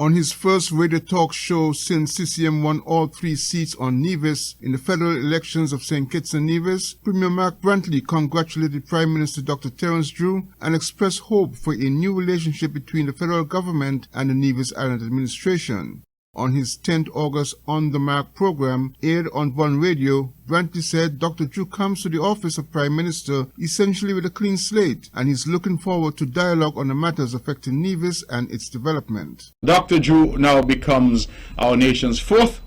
On his first radio talk show since CCM won all 3 seats on Nevis in the federal elections of St. Kitts and Nevis, Premier Mark Brantley congratulated Prime Minister Dr. Terence Drew and expressed hope for a new relationship between the federal government and the Nevis Island administration. On his 10th August On the Mark program, aired on One Radio, Brantley said Dr. Drew comes to the office of Prime Minister essentially with a clean slate, and he's looking forward to dialogue on the matters affecting Nevis and its development. Dr. Drew now becomes our nation's 4th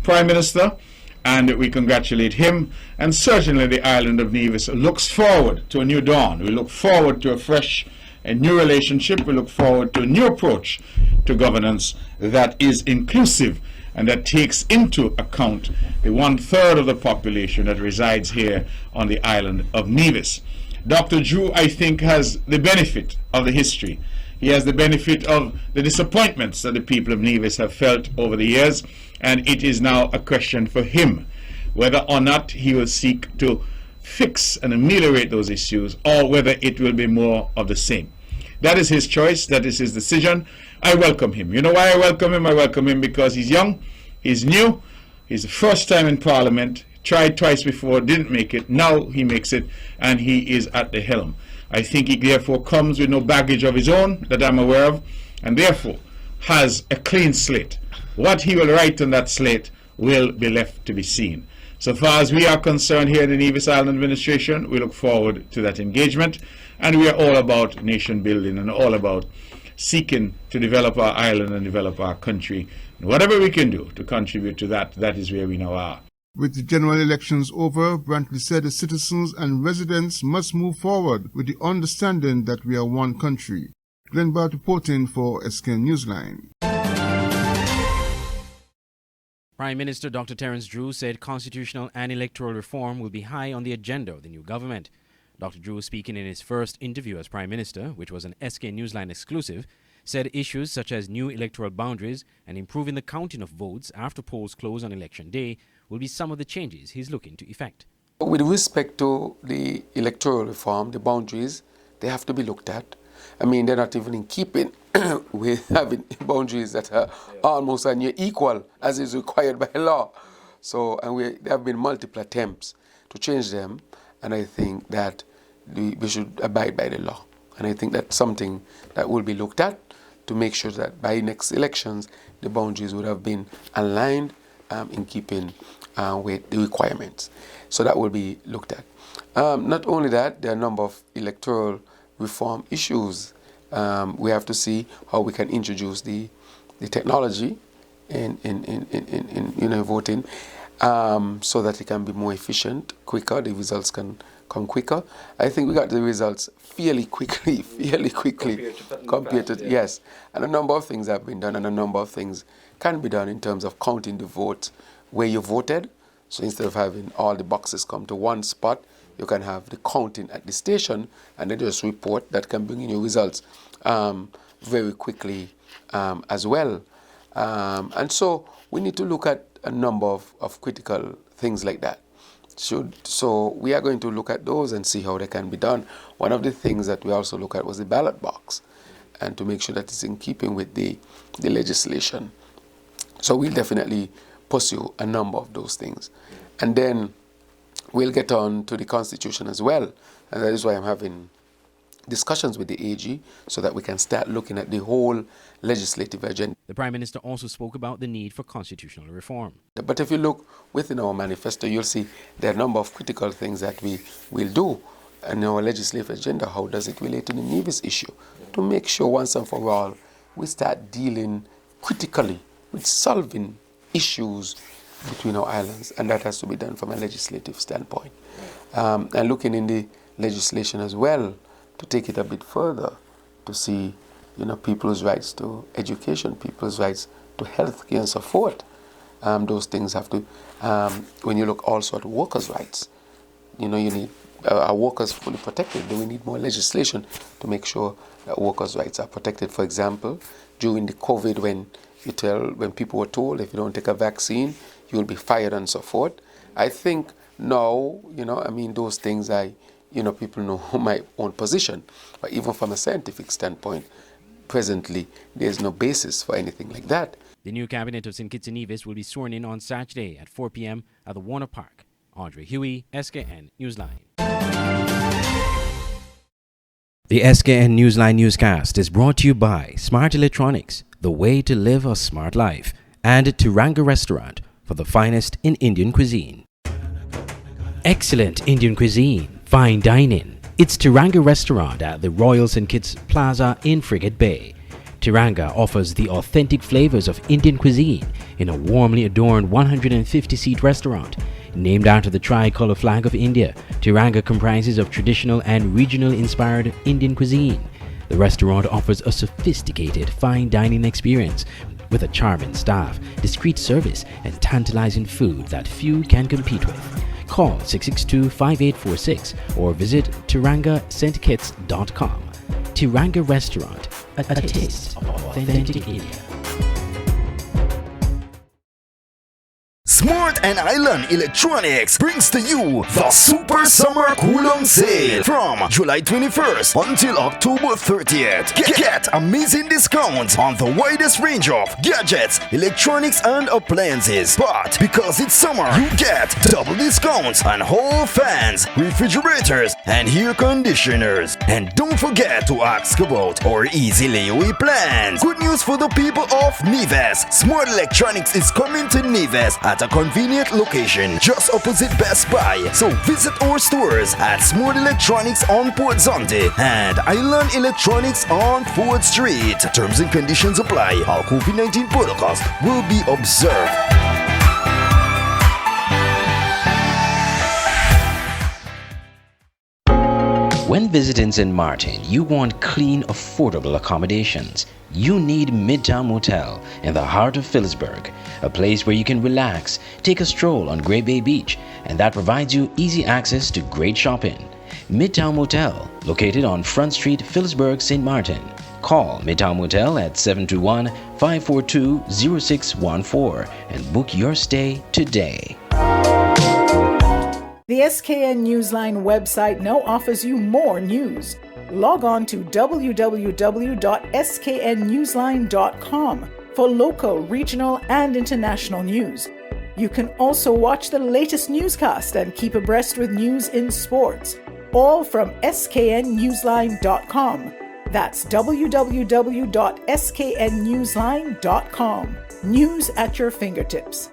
Prime Minister, and we congratulate him, and certainly the island of Nevis looks forward to a new dawn. We look forward to a new relationship. We look forward to a new approach to governance that is inclusive and that takes into account the 1/3 of the population that resides here on the island of Nevis. Dr. Drew, I think, has the benefit of the history. He has the benefit of the disappointments that the people of Nevis have felt over the years, and it is now a question for him whether or not he will seek to fix and ameliorate those issues, or whether it will be more of the same. That is his choice. That is his decision. I welcome him. You know why I welcome him? I welcome him because he's young, he's new, he's the first time in Parliament, tried twice before, didn't make it. Now he makes it, and he is at the helm. I think he therefore comes with no baggage of his own that I'm aware of, and therefore has a clean slate. What he will write on that slate will be left to be seen. So far as we are concerned here in the Nevis Island Administration, we look forward to that engagement, and we are all about nation building and all about seeking to develop our island and develop our country. And whatever we can do to contribute to that, that is where we now are. With the general elections over, Brantley said the citizens and residents must move forward with the understanding that we are one country. Glenn Bart reporting for SK Newsline. Prime Minister Dr. Terence Drew said constitutional and electoral reform will be high on the agenda of the new government. Dr. Drew, speaking in his first interview as Prime Minister, which was an SK Newsline exclusive, said issues such as new electoral boundaries and improving the counting of votes after polls close on election day will be some of the changes he's looking to effect. With respect to the electoral reform, the boundaries, they have to be looked at. I mean, they're not even in keeping with having boundaries that are almost near equal as is required by law. So, and there have been multiple attempts to change them, and I think that we should abide by the law. And I think that's something that will be looked at to make sure that by next elections, the boundaries would have been aligned in keeping with the requirements. So that will be looked at. Not only that, there are a number of electoral reform issues. We have to see how we can introduce the technology in voting, so that it can be more efficient, quicker. The results can come quicker. I think we got the results fairly quickly, compared to yes. And a number of things have been done, and a number of things can be done in terms of counting the votes where you voted. So instead of having all the boxes come to one spot, you can have the counting at the station, and then just report that can bring in your results very quickly as well. And so we need to look at a number of critical things like that. So we are going to look at those and see how they can be done. One of the things that we also look at was the ballot box, and to make sure that it's in keeping with the legislation. So we'll definitely pursue a number of those things. And then we'll get on to the Constitution as well. And that is why I'm having discussions with the AG so that we can start looking at the whole legislative agenda. The Prime Minister also spoke about the need for constitutional reform. But if you look within our manifesto, you'll see there are a number of critical things that we will do in our legislative agenda. How does it relate to the Nevis issue? To make sure once and for all we start dealing critically with solving issues between our islands, and that has to be done from a legislative standpoint. And looking in the legislation as well, to take it a bit further, to see, people's rights to education, people's rights to health care and so forth. Those things have to, when you look also at workers' rights, you need our workers fully protected. Then we need more legislation to make sure that workers' rights are protected. For example, during the COVID, when people were told if you don't take a vaccine, you will be fired and so forth. I think now, those things people know my own position. But even from a scientific standpoint, presently there's no basis for anything like that. The new cabinet of St. Kitts and Nevis will be sworn in on Saturday at 4 p.m. at the Warner Park. Andre Huey, SKN Newsline. The SKN Newsline newscast is brought to you by Smart Electronics, the way to live a smart life, and Tiranga Restaurant for the finest in Indian cuisine. Excellent Indian cuisine, fine dining. It's Tiranga Restaurant at the Royal St. Kitts Plaza in Frigate Bay. Tiranga offers the authentic flavors of Indian cuisine in a warmly adorned 150-seat restaurant. Named after the tricolor flag of India, Tiranga comprises of traditional and regional-inspired Indian cuisine. The restaurant offers a sophisticated fine dining experience with a charming staff, discreet service, and tantalizing food that few can compete with. Call 662-5846 or visit tirangastkitts.com. Tiranga Restaurant, a taste of authentic India. Smart and Island Electronics brings to you the Super Summer Coolong Sale from July 21st until October 30th. Get amazing discounts on the widest range of gadgets, electronics and appliances. But because it's summer, you get double discounts on hall fans, refrigerators and air conditioners. And don't forget to ask about our easy layaway plans. Good news for the people of Nevis. Smart Electronics is coming to Nevis at a convenient location just opposite Best Buy. So visit our stores at Smart Electronics on Port Zonte and Island Electronics on 4th Street. Terms and conditions apply. All COVID-19 protocols will be observed. When visiting St. Martin, you want clean, affordable accommodations. You need Midtown Motel in the heart of Phillipsburg, a place where you can relax, take a stroll on Great Bay Beach, and that provides you easy access to great shopping. Midtown Motel, located on Front Street, Phillipsburg, St. Martin. Call Midtown Motel at 721-542-0614 and book your stay today. The SKN Newsline website now offers you more news. Log on to www.sknnewsline.com for local, regional, and international news. You can also watch the latest newscast and keep abreast with news in sports, all from sknnewsline.com. That's www.sknnewsline.com. News at your fingertips.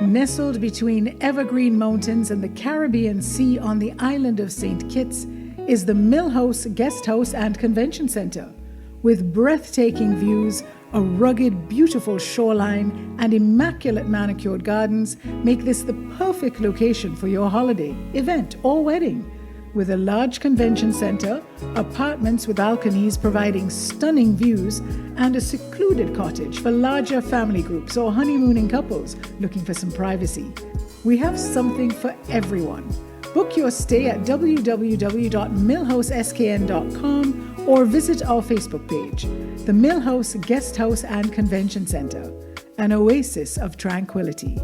Nestled between evergreen mountains and the Caribbean Sea on the island of St. Kitts is the Mill House Guest House and Convention Center. With breathtaking views, a rugged, beautiful shoreline, and immaculate manicured gardens make this the perfect location for your holiday, event, or wedding. With a large convention center, apartments with balconies providing stunning views, and a secluded cottage for larger family groups or honeymooning couples looking for some privacy. We have something for everyone. Book your stay at www.millhouseskn.com or visit our Facebook page, the Mill House Guest House and Convention Center, an oasis of tranquility.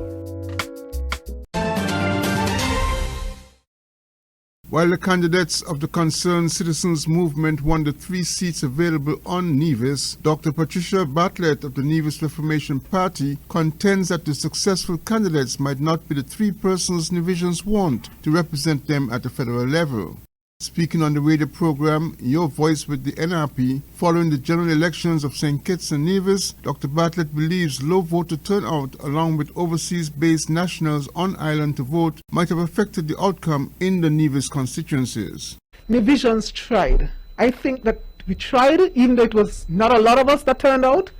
While the candidates of the Concerned Citizens Movement won the 3 seats available on Nevis, Dr. Patricia Bartlett of the Nevis Reformation Party contends that the successful candidates might not be the 3 persons Nevisians want to represent them at the federal level. Speaking on the radio program Your Voice with the NRP, following the general elections of St. Kitts and Nevis, Dr. Bartlett believes low voter turnout along with overseas-based nationals on island to vote might have affected the outcome in the Nevis constituencies. Nevisians tried. I think that we tried, even though it was not a lot of us that turned out.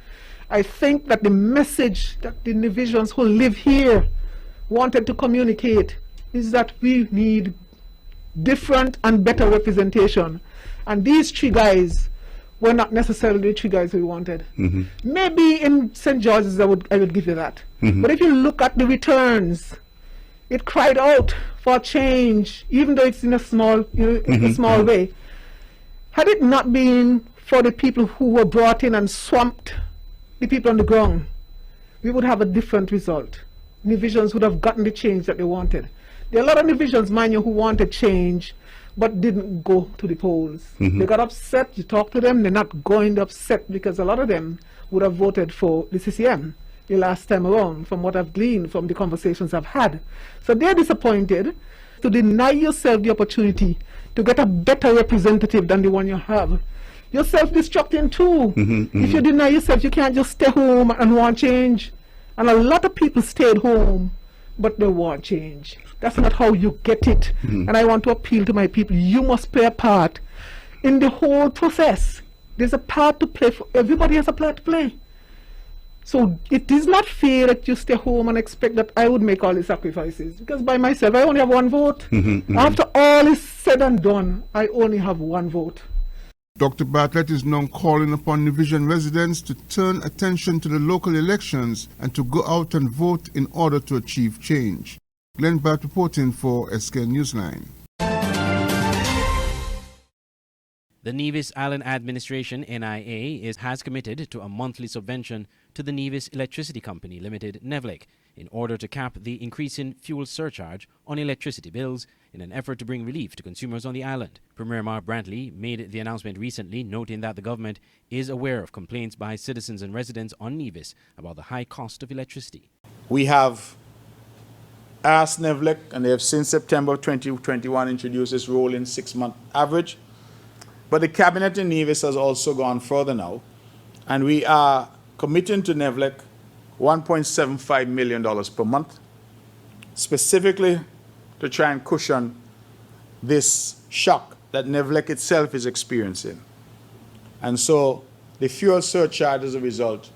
I think that the message that the Nevisians who live here wanted to communicate is that we need different and better representation, and these 3 guys were not necessarily the 3 guys we wanted. Maybe in St. George's I would give you that, but if you look at the returns, it cried out for change, even though it's in a small, a small way. Had it not been for the people who were brought in and swamped the people on the ground, we would have a different result. Nevisians would have gotten the change that they wanted. There are a lot of Nevisians, mind you, who wanted change, but didn't go to the polls. They got upset. You talk to them, they're not going upset because a lot of them would have voted for the CCM the last time around, from what I've gleaned from the conversations I've had. So they're disappointed. To deny yourself the opportunity to get a better representative than the one you have, you're self-destructing too. If you deny yourself, you can't just stay home and want change. And a lot of people stayed home, but they want change. That's not how you get it. And I want to appeal to my people. You must play a part in the whole process. There's a part to play. Everybody has a part to play. So it is not fair that you stay home and expect that I would make all the sacrifices. Because by myself, I only have one vote. After all is said and done, I only have one vote. Dr. Bartlett is now calling upon Division residents to turn attention to the local elections and to go out and vote in order to achieve change. Glenn Bart reporting for SK Newsline. The Nevis Island Administration, NIA, has committed to a monthly subvention to the Nevis Electricity Company Limited, NEVLEC, in order to cap the increasing fuel surcharge on electricity bills in an effort to bring relief to consumers on the island. Premier Mark Brantley made the announcement recently, noting that the government is aware of complaints by citizens and residents on Nevis about the high cost of electricity. We have asked NEVLEC, and they have since September 2021 introduced this rolling 6-month average. But the cabinet in Nevis has also gone further now, and we are committing to NEVLEC $1.75 million per month, specifically to try and cushion this shock that NEVLEC itself is experiencing. And so the fuel surcharge, as a result,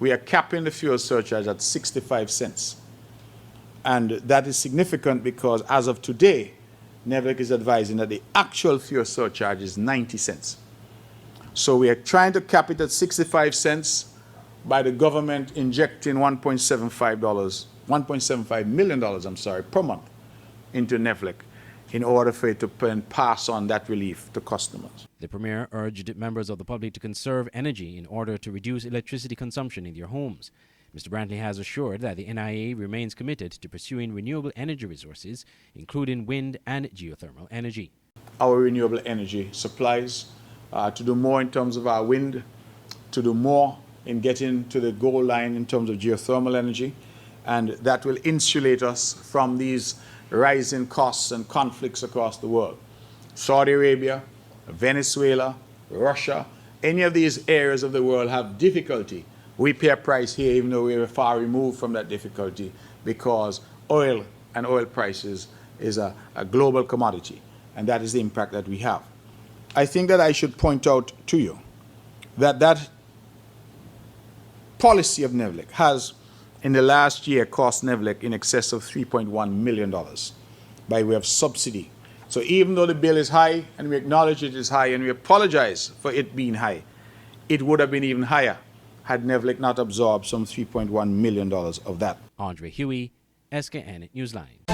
we are capping the fuel surcharge at 65 cents. And that is significant because as of today, NEVLEC is advising that the actual fuel surcharge is 90 cents. So we are trying to cap it at 65 cents by the government injecting $1.75 million, per month into NEVLEC in order for it to pass on that relief to customers. The Premier urged members of the public to conserve energy in order to reduce electricity consumption in their homes. Mr. Brantley has assured that the NIA remains committed to pursuing renewable energy resources, including wind and geothermal energy. Our renewable energy supplies, to do more in terms of our wind, to do more in getting to the goal line in terms of geothermal energy, and that will insulate us from these rising costs and conflicts across the world. Saudi Arabia, Venezuela, Russia, any of these areas of the world have difficulty. We pay a price here even though we're far removed from that difficulty because oil and oil prices is a global commodity, and that is the impact that we have. I think that I should point out to you that that policy of NEVLEC has in the last year cost NEVLEC in excess of $3.1 million by way of subsidy. So even though the bill is high, and we acknowledge it is high, and we apologize for it being high, it would have been even higher had NEVLEC not absorbed some $3.1 million of that. Andre Huey, SKN Newsline.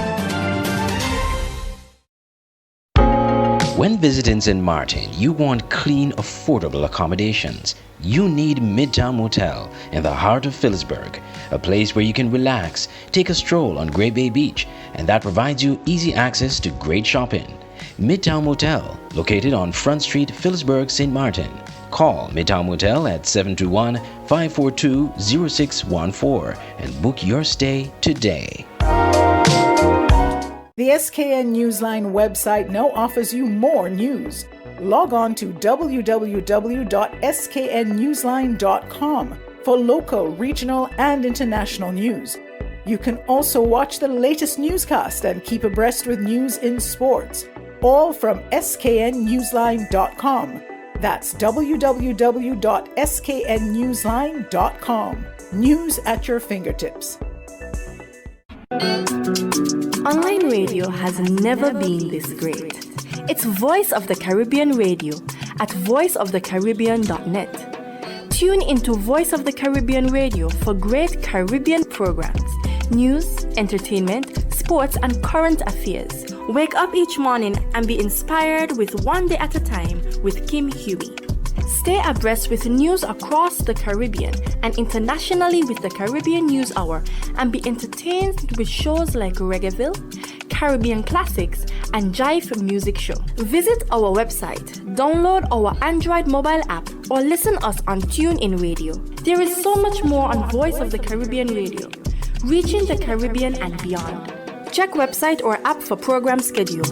When visiting St. Martin, you want clean, affordable accommodations. You need Midtown Motel in the heart of Phillipsburg, a place where you can relax, take a stroll on Great Bay Beach, and that provides you easy access to great shopping. Midtown Motel, located on Front Street, Phillipsburg, St. Martin. Call Midtown Motel at 721-542-0614 and book your stay today. The SKN Newsline website now offers you more news. Log on to www.sknnewsline.com for local, regional, and international news. You can also watch the latest newscast and keep abreast with news in sports, all from sknnewsline.com. That's www.sknnewsline.com. News at your fingertips. Online radio has never been this great. It's Voice of the Caribbean Radio at voiceofthecaribbean.net. Tune into Voice of the Caribbean Radio for great Caribbean programs, news, entertainment, sports, and current affairs. Wake up each morning and be inspired with One Day at a Time with Kim Huey. Stay abreast with news across the Caribbean and internationally with the Caribbean News Hour, and be entertained with shows like Reggaeville, Caribbean Classics, and Jive Music Show. Visit our website, download our Android mobile app, or listen us on TuneIn Radio. There is so much more on Voice of the Caribbean Radio, reaching the Caribbean and beyond. Check website or app for program schedule.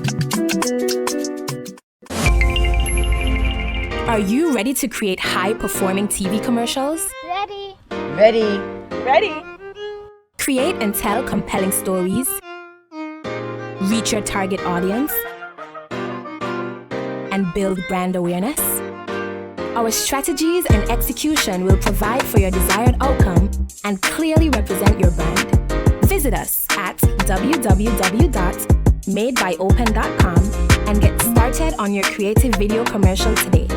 Are you ready to create high-performing TV commercials? Ready. Ready. Ready. Create and tell compelling stories. Reach your target audience. And build brand awareness. Our strategies and execution will provide for your desired outcome and clearly represent your brand. Visit us at www.madebyopen.com and get started on your creative video commercial today.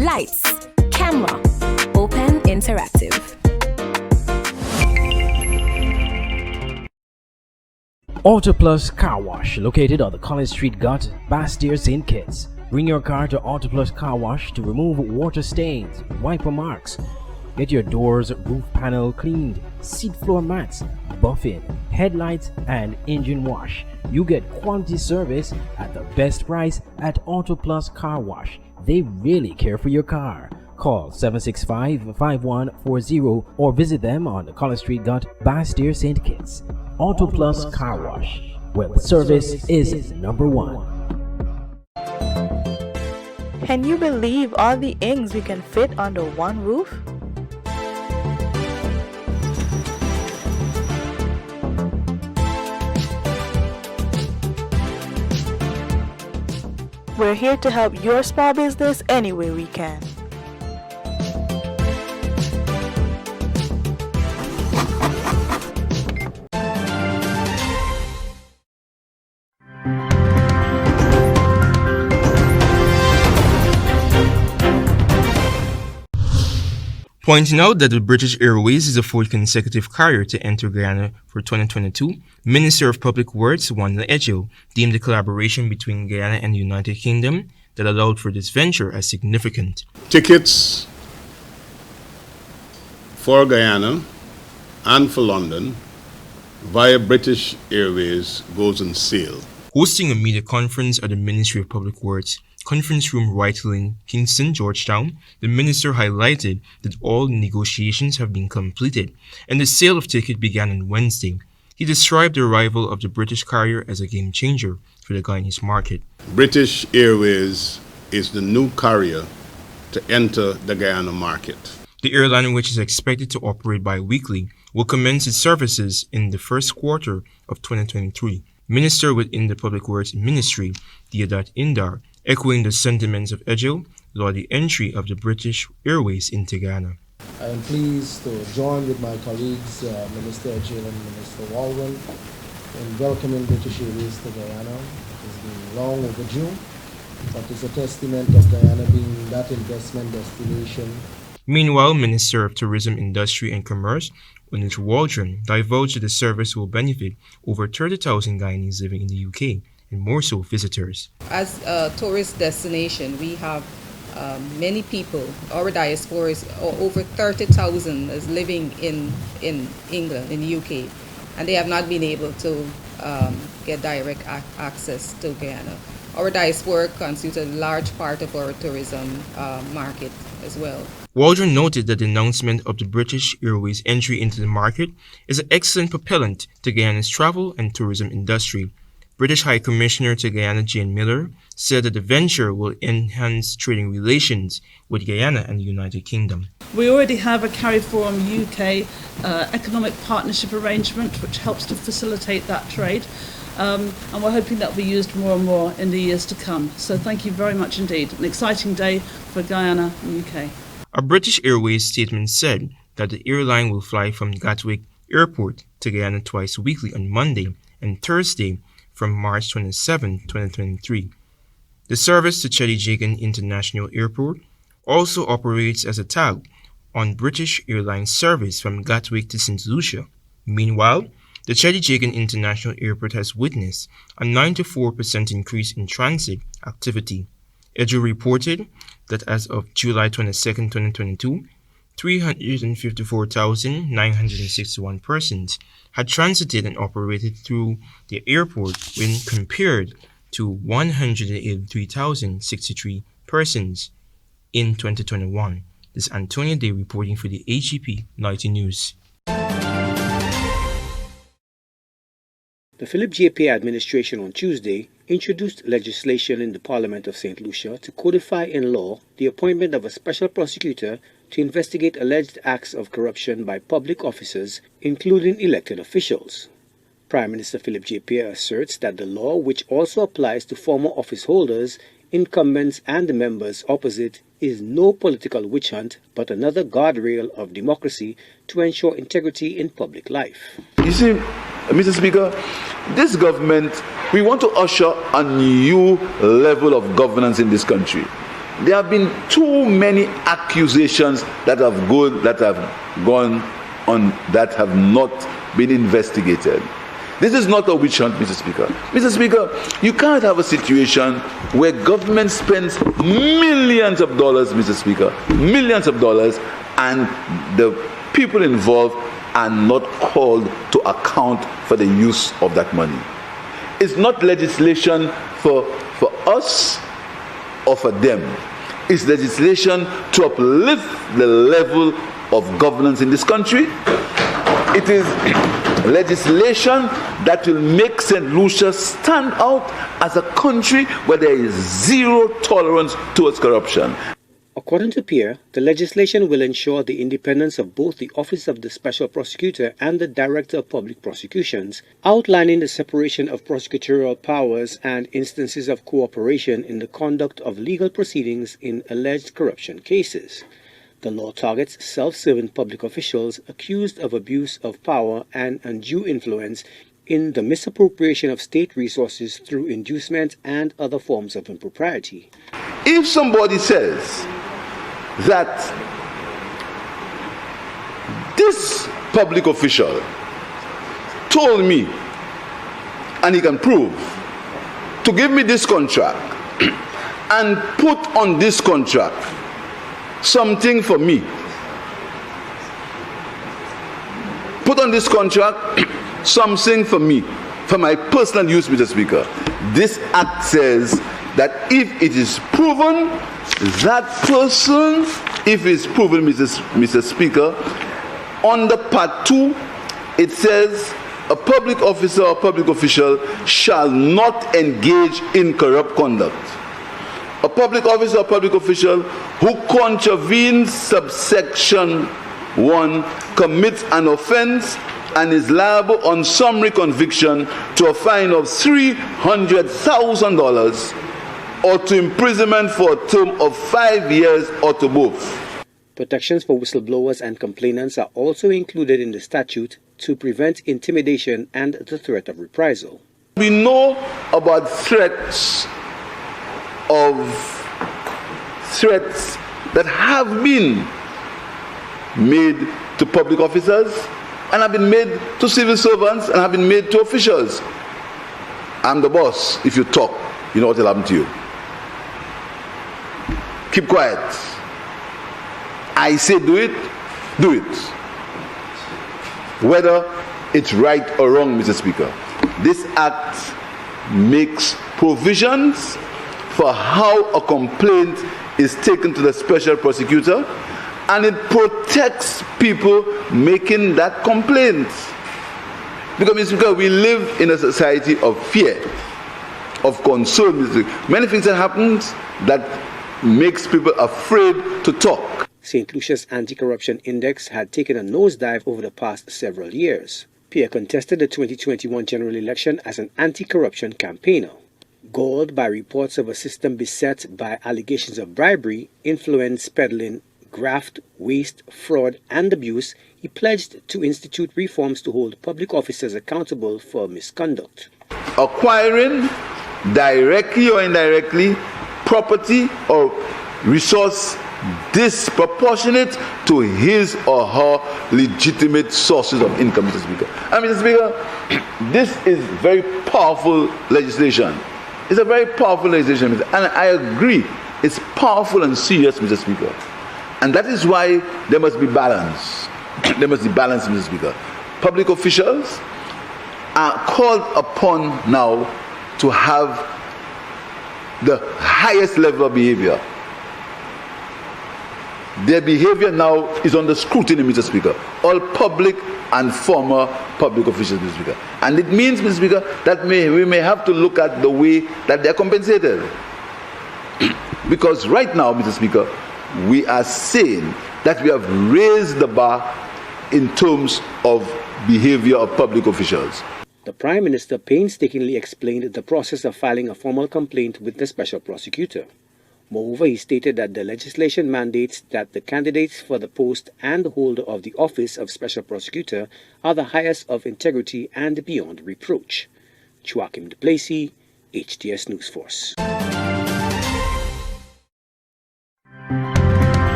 Lights, camera, Open Interactive. Auto Plus Car Wash, located on the College Street Gut, Bastyr, St. Kitts. Bring your car to Auto Plus Car Wash to remove water stains, wiper marks. Get your doors, roof panel cleaned, seat floor mats, buffing, headlights, and engine wash. You get quality service at the best price at Auto Plus Car Wash. They really care for your car. Call 765-5140 or visit them on the College Street Gut, Bastyr, St. Kitts. Auto Plus Car Wash, where the service is number one. Can you believe all the ings we can fit under one roof? We're here to help your small business any way we can. Pointing out that the British Airways is the fourth consecutive carrier to enter Guyana for 2022, Minister of Public Works Wanda Edghill deemed the collaboration between Guyana and the United Kingdom that allowed for this venture as significant. Tickets for Guyana and for London via British Airways goes on sale. Hosting a media conference at the Ministry of Public Works Conference Room White Lane, Kingston, Georgetown, the minister highlighted that all negotiations have been completed and the sale of tickets began on Wednesday. He described the arrival of the British carrier as a game changer for the Guyanese market. British Airways is the new carrier to enter the Guyana market. The airline, which is expected to operate bi-weekly, will commence its services in the first quarter of 2023. Minister within the Public Works Ministry, Deodat Indar, echoing the sentiments of Edghill, lauded the entry of the British Airways into Guyana. I am pleased to join with my colleagues, Minister Edghill and Minister Walwyn, in welcoming British Airways to Guyana. It has been long overdue, but it's a testament of Guyana being that investment destination. Meanwhile, Minister of Tourism, Industry and Commerce, Unuch Waldron, divulged that the service will benefit over 30,000 Guyanese living in the UK, and more so visitors. As a tourist destination, we have many people. Our diaspora is over 30,000 is living in England, in the UK, and they have not been able to get direct access to Guyana. Our diaspora constitutes a large part of our tourism market as well. Waldron noted that the announcement of the British Airways entry into the market is an excellent propellant to Guyana's travel and tourism industry. British High Commissioner to Guyana Jane Miller said that the venture will enhance trading relations with Guyana and the United Kingdom. We already have a CARIFORUM UK economic partnership arrangement which helps to facilitate that trade, and we're hoping that will be used more and more in the years to come. So thank you very much indeed. An exciting day for Guyana and UK. A British Airways statement said that the airline will fly from Gatwick Airport to Guyana twice weekly on Monday and Thursday from March 27, 2023. The service to Chedijagan International Airport also operates as a tag on British Airlines service from Gatwick to St. Lucia. Meanwhile, the Chedijagan International Airport has witnessed a 94% increase in transit activity. Edghill reported that as of July 22, 2022, 354,961 persons had transited and operated through the airport when compared to 183,063 persons in 2021. This is Antonio Day reporting for the HEP 90 News. The Philip J. Pierre administration on Tuesday introduced legislation in the Parliament of St. Lucia to codify in law the appointment of a special prosecutor to investigate alleged acts of corruption by public officers, including elected officials. Prime Minister Philip J. Pierre asserts that the law, which also applies to former office holders, incumbents and the members opposite, is no political witch hunt but another guardrail of democracy to ensure integrity in public life. You see, Mr. Speaker, this government, we want to usher a new level of governance in this country. There have been too many accusations that have gone on that have not been investigated. This is not a witch hunt, Mr. Speaker. Mr. Speaker, you can't have a situation where government spends millions of dollars, Mr. Speaker, millions of dollars, and the people involved are not called to account for the use of that money. It's not legislation for us or for them. It's legislation to uplift the level of governance in this country. It is legislation that will make St. Lucia stand out as a country where there is zero tolerance towards corruption. According to Pierre, the legislation will ensure the independence of both the Office of the Special Prosecutor and the Director of Public Prosecutions, outlining the separation of prosecutorial powers and instances of cooperation in the conduct of legal proceedings in alleged corruption cases. The law targets self-serving public officials accused of abuse of power and undue influence in the misappropriation of state resources through inducement and other forms of impropriety. If somebody says that this public official told me, and he can prove, to give me this contract and put on this contract something for me, put on this contract something for me, for my personal use, Mr. Speaker. This act says that if it is proven, that person, if it's proven, Mr. Speaker, under Part 2, it says a public officer or public official shall not engage in corrupt conduct. A public officer or public official who contravenes subsection 1 commits an offense and is liable on summary conviction to a fine of $300,000 or to imprisonment for a term of 5 years or to both. Protections for whistleblowers and complainants are also included in the statute to prevent intimidation and the threat of reprisal. We know about threats that have been made to public officers and have been made to civil servants and have been made to officials. I'm the boss. If you talk, you know what will happen to you. Keep quiet. I say do it, do it. Whether it's right or wrong, Mr. Speaker, this act makes provisions for how a complaint is taken to the special prosecutor, and it protects people making that complaint. Because we live in a society of fear, of concern. Many things that happen that makes people afraid to talk. St. Lucia's anti-corruption index had taken a nosedive over the past several years. Pierre contested the 2021 general election as an anti-corruption campaigner. Galled by reports of a system beset by allegations of bribery, influence peddling, graft, waste, fraud, and abuse, he pledged to institute reforms to hold public officers accountable for misconduct. Acquiring, directly or indirectly, property or resource disproportionate to his or her legitimate sources of income, Mr. Speaker. And Mr. Speaker, this is very powerful legislation. It's a very powerful legislation, and I agree, it's powerful and serious, Mr. Speaker. And that is why there must be balance. There must be balance, Mr. Speaker. Public officials are called upon now to have the highest level of behavior. Their behavior now is under scrutiny, Mr. Speaker. All public and former public officials, Mr. Speaker. And it means, Mr. Speaker, that we may have to look at the way that they are compensated. Because right now, Mr. Speaker, we are saying that we have raised the bar in terms of behavior of public officials. The Prime Minister painstakingly explained the process of filing a formal complaint with the Special Prosecutor. Moreover, he stated that the legislation mandates that the candidates for the post and the holder of the office of Special Prosecutor are the highest of integrity and beyond reproach. Joachim du Plessis, HTS News Force.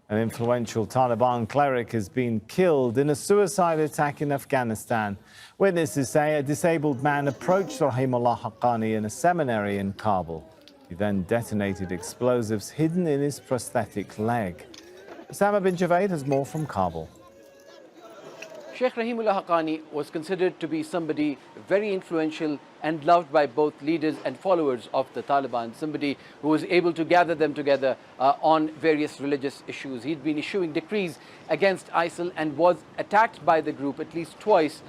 An influential Taliban cleric has been killed in a suicide attack in Afghanistan. Witnesses say a disabled man approached Rahimullah Haqqani in a seminary in Kabul. He then detonated explosives hidden in his prosthetic leg. Osama bin Javed has more from Kabul. Sheikh Rahimullah Haqqani was considered to be somebody very influential and loved by both leaders and followers of the Taliban, somebody who was able to gather them together on various religious issues. He'd been issuing decrees against ISIL and was attacked by the group at least twice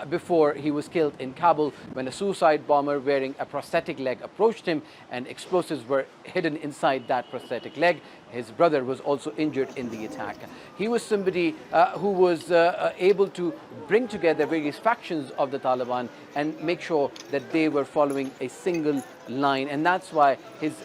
before he was killed in Kabul, when a suicide bomber wearing a prosthetic leg approached him and explosives were hidden inside that prosthetic leg. His brother was also injured in the attack. He was somebody who was able to bring together various factions of the Taliban and make sure that they were following a single line. And that's why his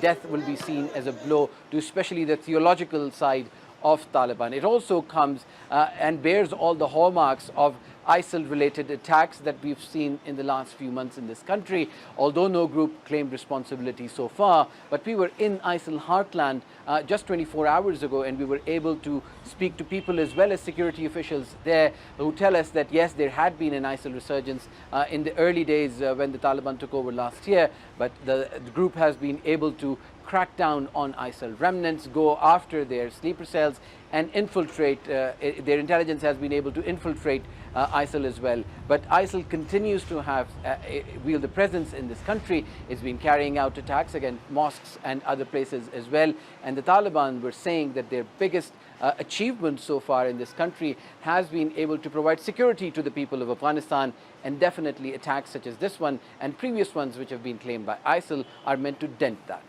death will be seen as a blow to especially the theological side of Taliban. It also comes and bears all the hallmarks of ISIL-related attacks that we've seen in the last few months in this country, although no group claimed responsibility so far. But we were in ISIL heartland just 24 hours ago, and we were able to speak to people as well as security officials there who tell us that yes, there had been an ISIL resurgence in the early days when the Taliban took over last year, but the group has been able to crack down on ISIL remnants, go after their sleeper cells and infiltrate. Their intelligence has been able to infiltrate ISIL as well. But ISIL continues to have wield a presence in this country. It's been carrying out attacks against mosques and other places as well. And the Taliban were saying that their biggest achievement so far in this country has been able to provide security to the people of Afghanistan, and definitely attacks such as this one and previous ones which have been claimed by ISIL are meant to dent that.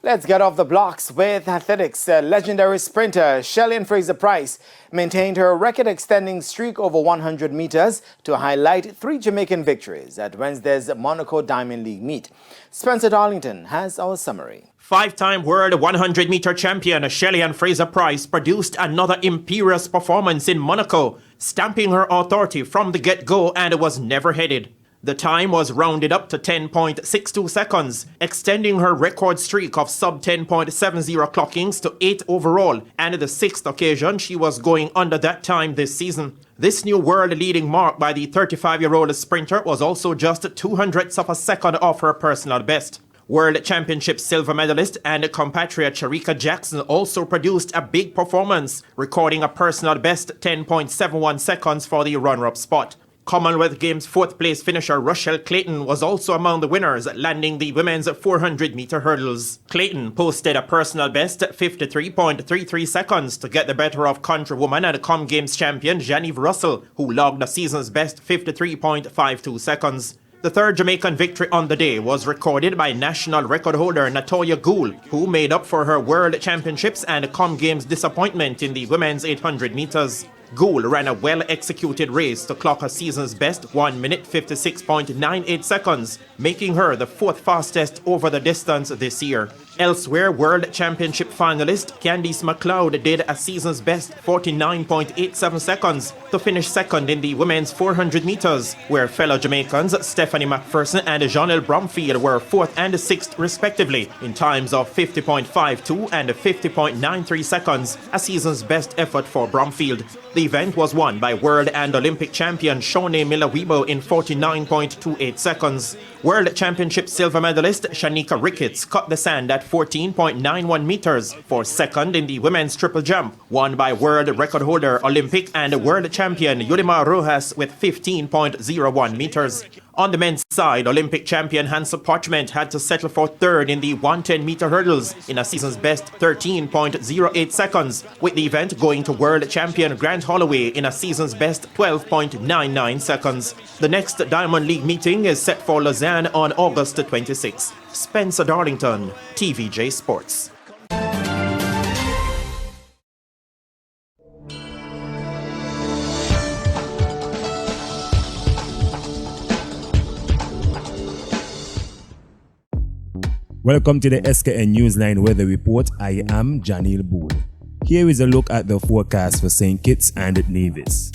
Let's get off the blocks with athletics. Legendary sprinter Shelly-Ann Fraser-Pryce maintained her record-extending streak over 100 meters to highlight 3 Jamaican victories at Wednesday's Monaco Diamond League meet. Spencer Darlington has our summary. 5-time world 100-meter champion Shelly-Ann Fraser-Pryce produced another imperious performance in Monaco, stamping her authority from the get-go, and was never headed. The time was rounded up to 10.62 seconds, extending her record streak of sub-10.70 clockings to 8 overall, and the 6th occasion she was going under that time this season. This new world-leading mark by the 35-year-old sprinter was also just 200ths of a second off her personal best. World Championship silver medalist and compatriot Sharika Jackson also produced a big performance, recording a personal best 10.71 seconds for the runner-up spot. Commonwealth Games 4th place finisher Rochelle Clayton was also among the winners, landing the women's 400-meter hurdles. Clayton posted a personal best 53.33 seconds to get the better of countrywoman and Com Games champion Genevieve Russell, who logged the season's best 53.52 seconds. The third Jamaican victory on the day was recorded by national record holder Natoya Gould, who made up for her World Championships and Com Games disappointment in the women's 800 meters. Gould ran a well-executed race to clock her season's best 1 minute 56.98 seconds, making her the 4th fastest over the distance this year. Elsewhere, World Championship finalist Candice McLeod did a season's best 49.87 seconds to finish second in the women's 400 meters, where fellow Jamaicans Stephanie McPherson and Janelle Bromfield were 4th and 6th respectively in times of 50.52 and 50.93 seconds, a season's best effort for Bromfield. The event was won by world and Olympic champion Shawnee Miller-Weibo in 49.28 seconds. World Championship silver medalist Shanika Ricketts cut the sand at 14.91 meters for second in the women's triple jump, won by world record holder Olympic and world champion Yulimar Rojas with 15.01 meters. On the men's side, Olympic champion Hansel Parchment had to settle for third in the 110-meter hurdles in a season's best 13.08 seconds, with the event going to world champion Grant Holloway in a season's best 12.99 seconds. The next Diamond League meeting is set for Lausanne on August 26. Spencer Darlington, TVJ Sports. Welcome to the SKN Newsline Weather Report. I am Janil Boole. Here is a look at the forecast for St. Kitts and Nevis.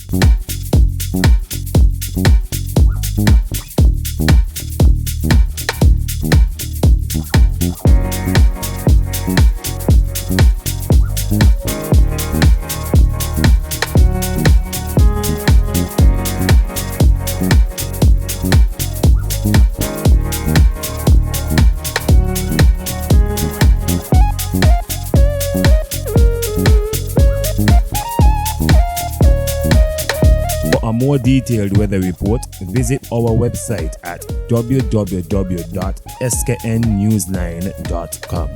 For a more detailed weather report, visit our website at www.sknnewsline.com.